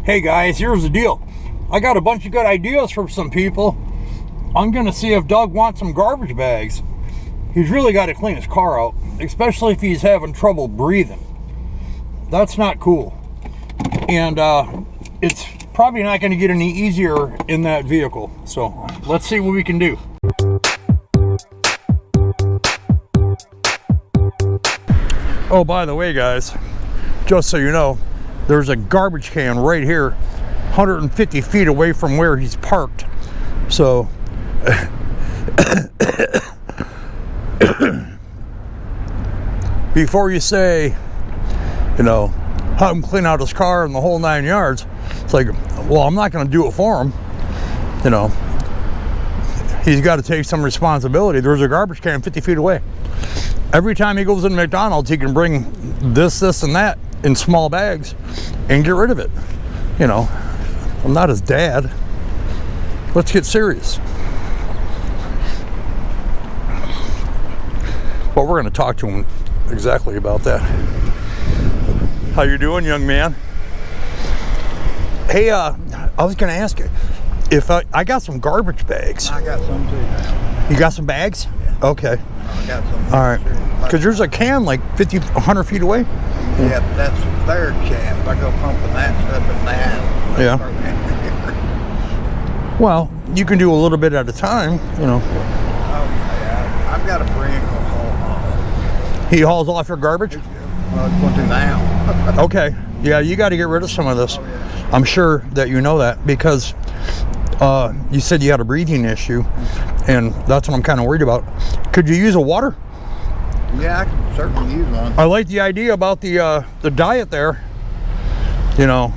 Hey guys, here's the deal. I got a bunch of good ideas from some people. I'm gonna see if Doug wants some garbage bags. He's really got to clean his car out, especially if he's having trouble breathing. That's not cool. And it's probably not going to get any easier in that vehicle. So let's see what we can do. Oh, by the way, guys, just so you know, there's a garbage can right here, 150 feet away from where he's parked. So before you say, you know, have him clean out his car and the whole 9 yards, it's like, well, I'm not going to do it for him. You know, he's got to take some responsibility. There's a garbage can 50 feet away. Every time he goes into McDonald's, he can bring this, and that in small bags and get rid of it. You know, I'm not his dad. Let's get serious. Well, we're going to talk to him exactly about that. How you doing, young man? Hey, I was going to ask you if I got some garbage bags. I got some too. You got some bags? Yeah. Okay. I got some. All right. Because there's a can like 50, 100 feet away. Yeah, that's their can. I go pumping that stuff in that. Yeah. Well, you can do a little bit at a time, you know. Oh, yeah. I've got a friend who'll haul off. He hauls off your garbage? Well, it's going to now. Okay. Yeah, you got to get rid of some of this. Oh, yeah. I'm sure that you know that because you said you had a breathing issue, and that's what I'm kind of worried about. Could you use a water? Yeah, I can certainly use one. I like the idea about the diet there. You know,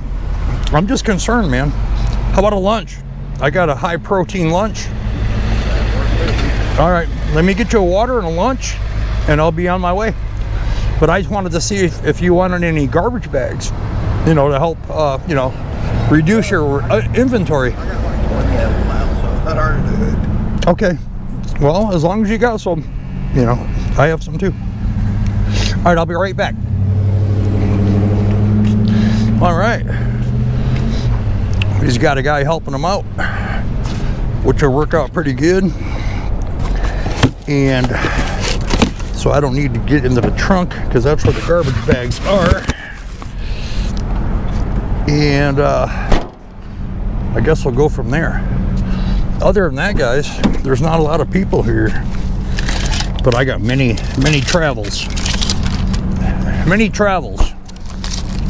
I'm just concerned, man. How about a lunch? I got a high protein lunch. All right, let me get you a water and a lunch, and I'll be on my way. But I just wanted to see if you wanted any garbage bags, you know, to help, you know, reduce your inventory. I got like 20 of them now, so that already do it. Okay. Well, as long as you got some, you know, I have some too. All right, I'll be right back. All right. He's got a guy helping him out, which will work out pretty good. And so I don't need to get into the trunk because that's where the garbage bags are. And I guess we'll go from there. Other than that, guys, there's not a lot of people here, but I got many travels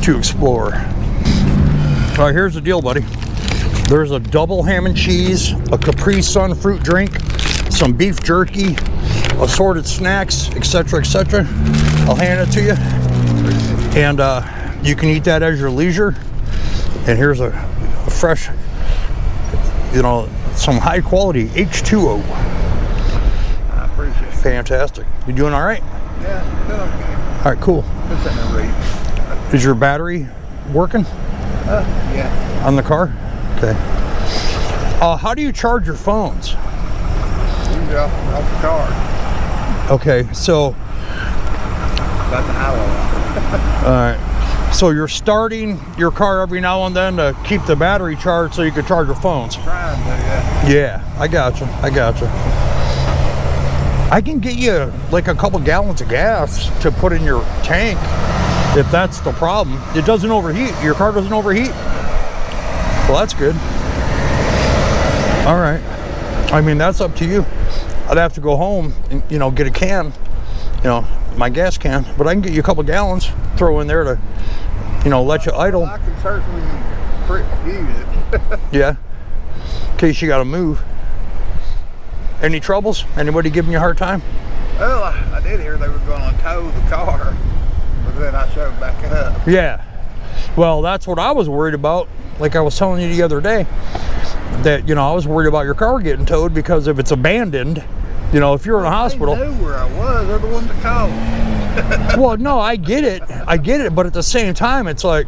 to explore. All right, here's the deal, buddy. There's a double ham and cheese, a Capri Sun fruit drink, some beef jerky, assorted snacks, etc., etc. I'll hand it to you, and you can eat that as your leisure. And here's a fresh, you know, some high quality H2O. I appreciate it. Fantastic. You doing all right? Yeah, good okay. All right, cool. It's in the reach. Is your battery working Yeah. on the car? Okay. How do you charge your phones? You can get off the car. Okay, so. Got the highway. All right. So you're starting your car every now and then to keep the battery charged so you can charge your phones. Trying to, yeah. Yeah, I gotcha. I can get you like a couple gallons of gas to put in your tank if that's the problem. It doesn't overheat. Your car doesn't overheat. Well, that's good. All right. I mean, that's up to you. I'd have to go home and, you know, get a can, you know, my gas can, but I can get you a couple gallons, throw in there to, you know, let you idle. Well, I can certainly use it. Yeah. In case you got to move. Any troubles? Anybody giving you a hard time? Well, I did hear they were going to tow the car, but then I showed back up. Yeah. Well, that's what I was worried about. Like I was telling you the other day, that, you know, I was worried about your car getting towed because if it's abandoned, you know, if you're in a hospital. They knew where I was. They're the ones that called. Well, no, I get it. But at the same time, it's like,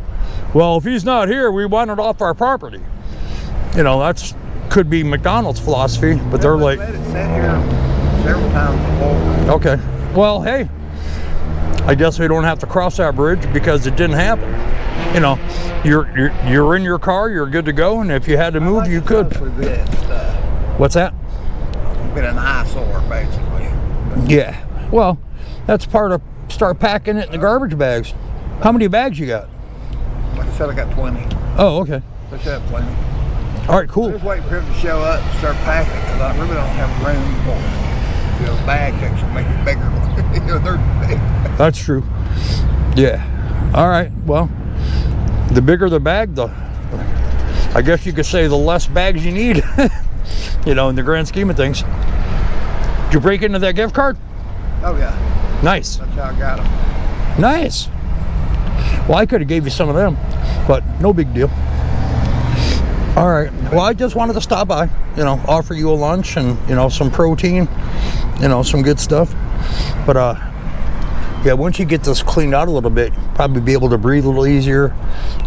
well, if he's not here, we want it off our property. You know, that's could be McDonald's philosophy, but they're like, let it sit here several times before. Okay. Well, hey, I guess we don't have to cross that bridge because it didn't happen. you know, you're in your car, you're good to go, and if you had to move, you could. What's that? It's been an eyesore, basically. Yeah. Well, that's part of start packing it in the garbage bags. How many bags you got? Like I said, I got 20. Oh, okay. I should have plenty. All right, cool. I'm just waiting for him to show up and start packing because I really don't have room for bags that should make it bigger. They're big. That's true. Yeah. All right. Well, the bigger the bag, I guess you could say the less bags you need. In the grand scheme of things. Did you break into that gift card? Oh yeah. Nice. That's how I got them. Nice. Well, I could have gave you some of them, but no big deal. All right. Well, I just wanted to stop by, offer you a lunch and, some protein, some good stuff. But, yeah, once you get this cleaned out a little bit, you'll probably be able to breathe a little easier,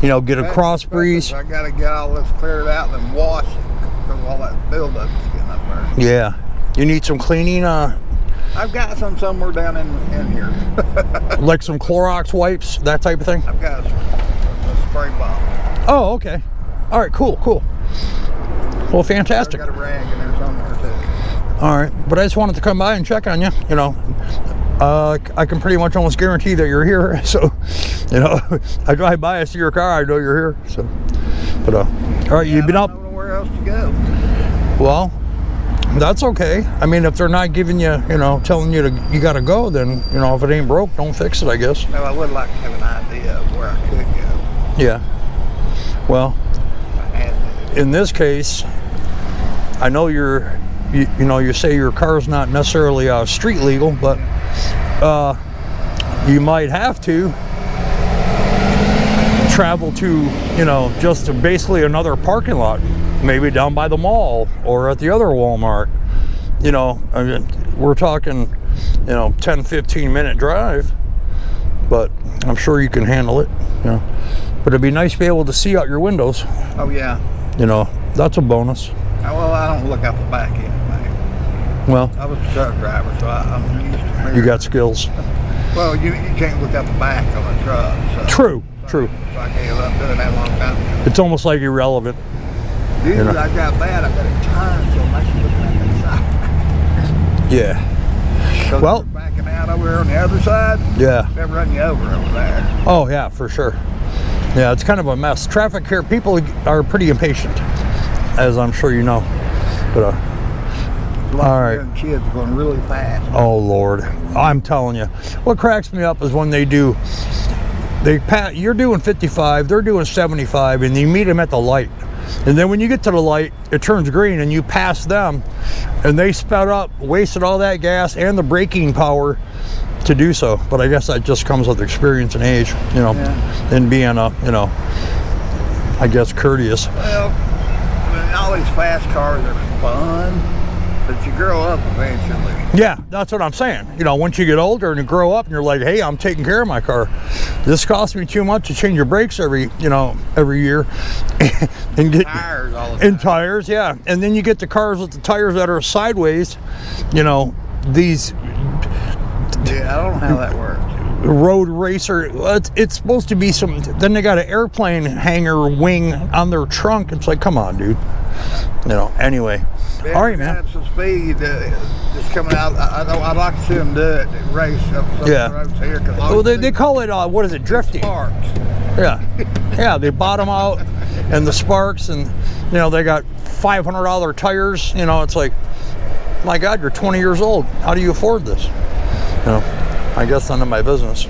get a cross breeze. I got to get all this cleared out and then wash it because all that buildup is getting up there. Yeah. You need some cleaning? I've got some somewhere down in here. Like some Clorox wipes, that type of thing? I've got a spray bottle. Oh, okay. All right, cool. Well, fantastic. I got a rag in there somewhere too. All right, but I just wanted to come by and check on you. I can pretty much almost guarantee that you're here. So, I drive by, I see your car, I know you're here. So, but all right, you've been up. I don't know where else to go. Well, that's okay. I mean, if they're not giving you, telling you you got to go, then if it ain't broke, don't fix it, I guess. Well, I would like to have an idea of where I could go. Yeah. Well, in this case, I know you say your car's not necessarily street legal, but you might have to travel to, just to basically another parking lot, maybe down by the mall or at the other Walmart. I mean, we're talking, 10-15 minute drive, but I'm sure you can handle it. But it'd be nice to be able to see out your windows. Oh yeah. That's a bonus. Well, I don't look out the back anyway. Well, I was a truck driver, so I'm used to mirrors. You got skills. Well, you can't look out the back of a truck. So, True. So I gave up doing that a long time ago. It's almost like irrelevant. Dude, I got bad. I got it turned so much looking at that side. Yeah. So Well, backing out over there on the other side. Yeah. They'll run you over there. Oh yeah, for sure. Yeah, it's kind of a mess. Traffic here, people are pretty impatient, as I'm sure you know. But all right. Young kids going really fast. Oh Lord, I'm telling you, what cracks me up is when you're doing 55, they're doing 75, and you meet them at the light. And then when you get to the light, it turns green and you pass them, and they sped up, wasted all that gas and the braking power to do so. But I guess that just comes with experience and age, and being I guess courteous. Well, I mean, all these fast cars are fun, but you grow up eventually. Yeah, that's what I'm saying. Once you get older and you grow up and you're like, hey, I'm taking care of my car. This costs me too much to change your brakes every year. And get tires all the time. And tires, yeah. And then you get the cars with the tires that are sideways, these. Yeah, I don't know how that works. Road racer, it's supposed to be then they got an airplane hangar wing on their trunk. It's like, come on, dude. Anyway. All right, man. Some speed just coming out. I'd like to see them do it. Race up some roads here. Well, they call it, what is it, drifting? Sparks. Yeah. Yeah, they bottom out and the sparks, and, they got $500 tires. It's like, my God, you're 20 years old. How do you afford this? I guess none of my business.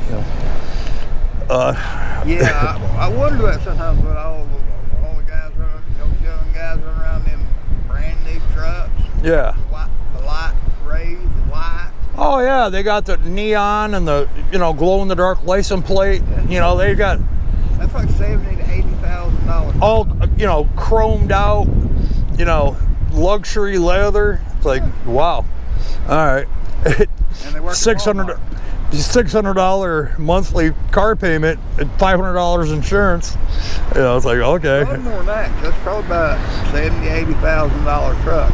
Yeah, I wonder that sometimes with all the guys running, those young guys running around them brand new trucks. Yeah. The light rays, the lights. Oh yeah, they got the neon and the glow in the dark license plate. They got. That's like $70,000 to $80,000. All chromed out. Luxury leather. It's like, wow. All right. $600 monthly car payment and $500 insurance. It's like, okay. Probably more than that. That's probably about $70,000 to $80,000 truck.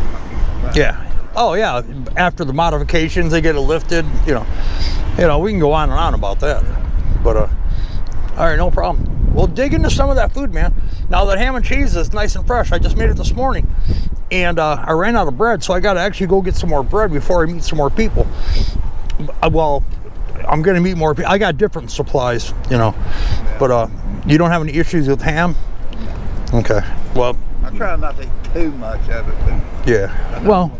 Yeah. Oh yeah. After the modifications, they get it lifted. We can go on and on about that. But all right, no problem. We'll dig into some of that food, man. Now that ham and cheese is nice and fresh. I just made it this morning, and I ran out of bread, so I got to actually go get some more bread before I meet some more people. Well, I'm going to meet more people. I got different supplies, you know, but you don't have any issues with ham? Okay. Well, I try not to eat too much of it, but yeah. Well,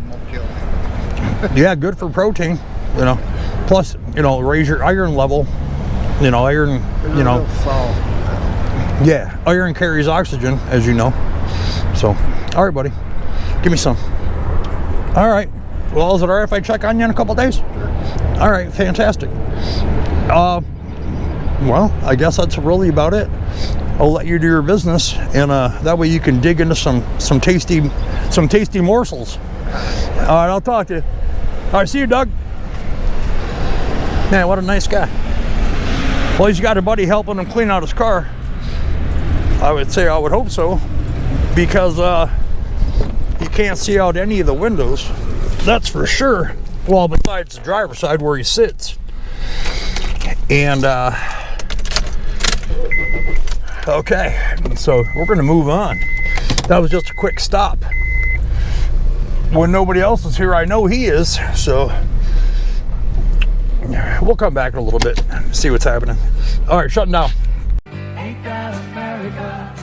yeah, good for protein, you know. Plus, you know, raise your iron level. You know, iron, you know. Yeah, iron carries oxygen, as you know. So, all right, buddy. Give me some. All right. Well, is it all right if I check on you in a couple days? All right, fantastic. Well, I guess that's really about it. I'll let you do your business, and that way you can dig into some tasty morsels. All right, I'll talk to you. All right, see you, Doug. Man, what a nice guy. Well, he's got a buddy helping him clean out his car. I would say, I would hope so, because he can't see out any of the windows. That's for sure. Well, besides the driver's side where he sits. And okay, so we're gonna move on. That was just a quick stop. When nobody else is here, I know he is, so we'll come back in a little bit, see what's happening. All right, shutting down. Ain't that America?